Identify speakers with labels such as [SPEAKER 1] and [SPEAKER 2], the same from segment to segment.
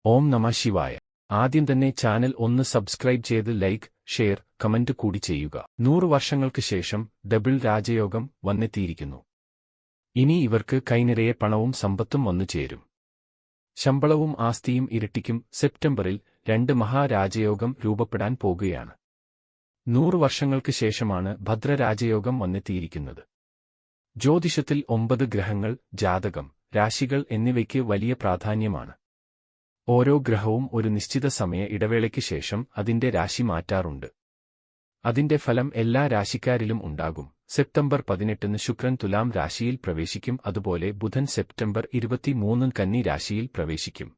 [SPEAKER 1] ഓം നമഃ ശിവായ. ആദ്യം തന്നെ ചാനൽ ഒന്ന് സബ്സ്ക്രൈബ് ചെയ്ത് ലൈക്ക്, ഷെയർ, കമന്റ് കൂടി ചെയ്യുക. 100 വർഷങ്ങൾക്ക് ശേഷം ഡബിൾ രാജയോഗം വന്നെത്തിയിരിക്കുന്നു. ഇനി ഇവർക്ക് കൈനിറയെ പണവും സമ്പത്തും വന്നു ചേരും. ശമ്പളവും ആസ്തിയും ഇരട്ടിക്കും. സെപ്റ്റംബറിൽ 2 മഹാരാജയോഗം രൂപപ്പെടാൻ പോകുകയാണ്. 100 വർഷങ്ങൾക്ക് ശേഷമാണ് ഭദ്രരാജയോഗം വന്നെത്തിയിരിക്കുന്നത്. ജ്യോതിഷത്തിൽ 9 ഗ്രഹങ്ങൾ, ജാതകം, രാശികൾ എന്നിവയ്ക്ക് വലിയ പ്രാധാന്യമാണ്. ഓരോ ഗ്രഹവും ഒരു നിശ്ചിത സമയ ഇടവേളയ്ക്ക് ശേഷം അതിന്റെ രാശി മാറ്റാറുണ്ട്. അതിന്റെ ഫലം എല്ലാ രാശിക്കാരിലും ഉണ്ടാകും. സെപ്റ്റംബർ 18 ശുക്രൻ തുലാം രാശിയിൽ പ്രവേശിക്കും. അതുപോലെ ബുധൻ സെപ്റ്റംബർ 23 കന്നി രാശിയിൽ പ്രവേശിക്കും.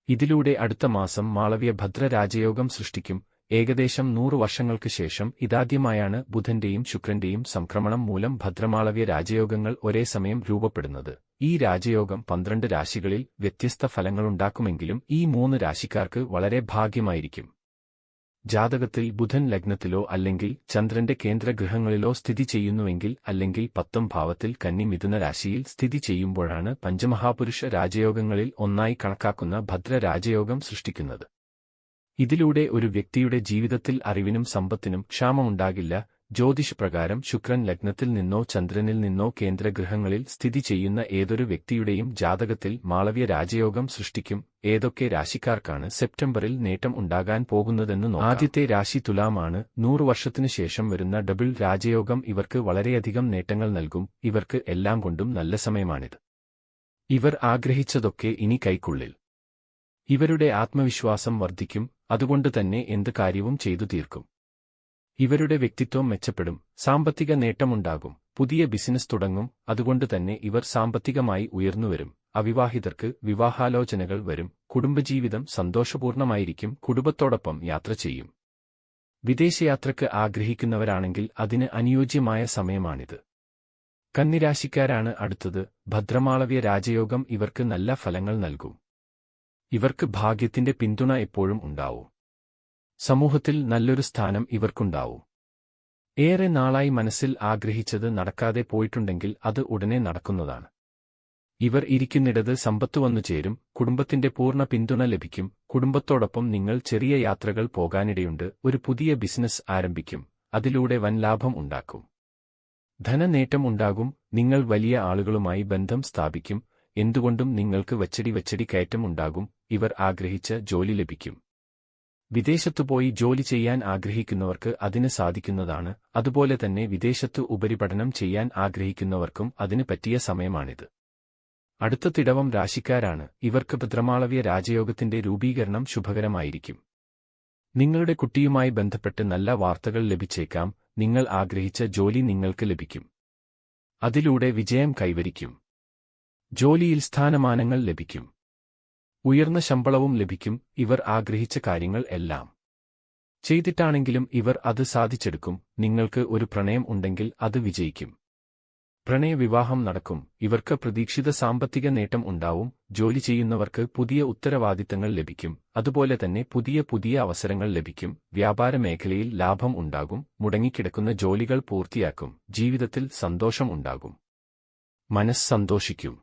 [SPEAKER 1] ഇതിലൂടെ അടുത്ത മാസം മാളവ്യ ഭദ്രരാജയോഗം സൃഷ്ടിക്കും. ഏകദേശം 100 വർഷങ്ങൾക്ക് ശേഷം ഇതാദ്യമായാണ് ബുധന്റെയും ശുക്രന്റെയും സംക്രമണം മൂലം ഭദ്രമാളവ്യ രാജയോഗങ്ങൾ ഒരേ സമയം രൂപപ്പെടുന്നത്. ഈ രാജയോഗം 12 രാശികളിൽ വ്യത്യസ്ത ഫലങ്ങളുണ്ടാക്കുമെങ്കിലും ഈ 3 രാശിക്കാർക്ക് വളരെ ഭാഗ്യമായിരിക്കും. ജാതകത്തിൽ ബുധൻ ലഗ്നത്തിലോ അല്ലെങ്കിൽ ചന്ദ്രന്റെ കേന്ദ്രഗ്രഹങ്ങളിലോ സ്ഥിതി ചെയ്യുന്നുവെങ്കിൽ അല്ലെങ്കിൽ 10ാം ഭാവത്തിൽ കന്നി മിഥുന രാശിയിൽ സ്ഥിതി ചെയ്യുമ്പോഴാണ് പഞ്ചമഹാപുരുഷ രാജയോഗങ്ങളിൽ ഒന്നായി കണക്കാക്കുന്ന ഭദ്രരാജയോഗം സൃഷ്ടിക്കുന്നത്. ഇതിലൂടെ ഒരു വ്യക്തിയുടെ ജീവിതത്തിൽ അറിവിനും സമ്പത്തിനും ക്ഷാമമുണ്ടാകില്ല. ജ്യോതിഷപ്രകാരം ശുക്രൻ ലഗ്നത്തിൽ നിന്നോ ചന്ദ്രനിൽ നിന്നോ കേന്ദ്രഗ്രഹങ്ങളിൽ സ്ഥിതി ചെയ്യുന്ന ഏതൊരു വ്യക്തിയുടെയും ജാതകത്തിൽ മാളവ്യ രാജയോഗം സൃഷ്ടിക്കും. ഏതൊക്കെ രാശിക്കാർക്കാണ് സെപ്റ്റംബറിൽ നേട്ടം ഉണ്ടാകാൻ പോകുന്നതെന്ന് നോക്കാം. ആദ്യത്തെ രാശി തുലാമാണ്. 100 വർഷത്തിനു ശേഷം വരുന്ന ഡബിൾ രാജയോഗം ഇവർക്ക് വളരെയധികം നേട്ടങ്ങൾ നൽകും. ഇവർക്ക് എല്ലാം കൊണ്ടും നല്ല സമയമാണിത്. ഇവർ ആഗ്രഹിച്ചതൊക്കെ ഇനി കൈക്കുള്ളിൽ. ഇവരുടെ ആത്മവിശ്വാസം വർദ്ധിക്കും. അതുകൊണ്ട് തന്നെ എന്ത് കാര്യവും ചെയ്തു തീർക്കും. ഇവരുടെ വ്യക്തിത്വം മെച്ചപ്പെടും. സാമ്പത്തിക നേട്ടമുണ്ടാകും. പുതിയ ബിസിനസ് തുടങ്ങും. അതുകൊണ്ട് തന്നെ ഇവർ സാമ്പത്തികമായി ഉയർന്നുവരും. അവിവാഹിതർക്ക് വിവാഹാലോചനകൾ വരും. കുടുംബജീവിതം സന്തോഷപൂർണമായിരിക്കും. കുടുംബത്തോടൊപ്പം യാത്ര ചെയ്യും. വിദേശയാത്രയ്ക്ക് ആഗ്രഹിക്കുന്നവരാണെങ്കിൽ അതിന് അനുയോജ്യമായ സമയമാണിത്. കന്നിരാശിക്കാരാണ് അടുത്തത്. ഭദ്രമാളവ്യ രാജയോഗം ഇവർക്ക് നല്ല ഫലങ്ങൾ നൽകും. ഇവർക്ക് ഭാഗ്യത്തിന്റെ പിന്തുണ എപ്പോഴും ഉണ്ടാവും. സമൂഹത്തിൽ നല്ലൊരു സ്ഥാനം ഇവർക്കുണ്ടാവും. ഏറെ നാളായി മനസ്സിൽ ആഗ്രഹിച്ചത് നടക്കാതെ പോയിട്ടുണ്ടെങ്കിൽ അത് ഉടനെ നടക്കുന്നതാണ്. ഇവർ ഇരിക്കുന്നിടത്ത് സമ്പത്ത് വന്നു ചേരും. കുടുംബത്തിന്റെ പൂർണ്ണ പിന്തുണ ലഭിക്കും. കുടുംബത്തോടൊപ്പം നിങ്ങൾ ചെറിയ യാത്രകൾ പോകാനിടയുണ്ട്. ഒരു പുതിയ ബിസിനസ് ആരംഭിക്കും. അതിലൂടെ വൻ ലാഭം ഉണ്ടാക്കും. ധനനേട്ടം ഉണ്ടാകും. നിങ്ങൾ വലിയ ആളുകളുമായി ബന്ധം സ്ഥാപിക്കും. എന്തുകൊണ്ടും നിങ്ങൾക്ക് വച്ചടി കയറ്റം ഉണ്ടാകും. ഇവർ ആഗ്രഹിച്ച ജോലി ലഭിക്കും. വിദേശത്തുപോയി ജോലി ചെയ്യാൻ ആഗ്രഹിക്കുന്നവർക്ക് അതിന് സാധിക്കുന്നതാണ്. അതുപോലെ തന്നെ വിദേശത്ത് ഉപരിപഠനം ചെയ്യാൻ ആഗ്രഹിക്കുന്നവർക്കും അതിന് പറ്റിയ സമയമാണിത്. അടുത്ത തിടവം രാശിക്കാരാണ്. ഇവർക്ക് ഭദ്രമാളവ്യ രാജയോഗത്തിന്റെ രൂപീകരണം ശുഭകരമായിരിക്കും. നിങ്ങളുടെ കുട്ടിയുമായി ബന്ധപ്പെട്ട് നല്ല വാർത്തകൾ ലഭിച്ചേക്കാം. നിങ്ങൾ ആഗ്രഹിച്ച ജോലി നിങ്ങൾക്ക് ലഭിക്കും. അതിലൂടെ വിജയം കൈവരിക്കും. ജോലിയിൽ സ്ഥാനമാനങ്ങൾ ലഭിക്കും. ഉയർന്ന ശമ്പളവും ലഭിക്കും. ഇവർ ആഗ്രഹിച്ച കാര്യങ്ങൾ എല്ലാം ചെയ്തിട്ടാണെങ്കിലും ഇവർ അത് സാധിച്ചെടുക്കും. നിങ്ങൾക്ക് ഒരു പ്രണയം ഉണ്ടെങ്കിൽ അത് വിജയിക്കും. പ്രണയവിവാഹം നടക്കും. ഇവർക്ക് പ്രതീക്ഷിത സാമ്പത്തിക നേട്ടം ഉണ്ടാവും. ജോലി ചെയ്യുന്നവർക്ക് പുതിയ ഉത്തരവാദിത്തങ്ങൾ ലഭിക്കും. അതുപോലെ തന്നെ പുതിയ അവസരങ്ങൾ ലഭിക്കും. വ്യാപാര മേഖലയിൽ ലാഭം ഉണ്ടാകും. മുടങ്ങിക്കിടക്കുന്ന ജോലികൾ പൂർത്തിയാക്കും. ജീവിതത്തിൽ സന്തോഷം ഉണ്ടാകും. മനസ്സ് സന്തോഷിക്കും.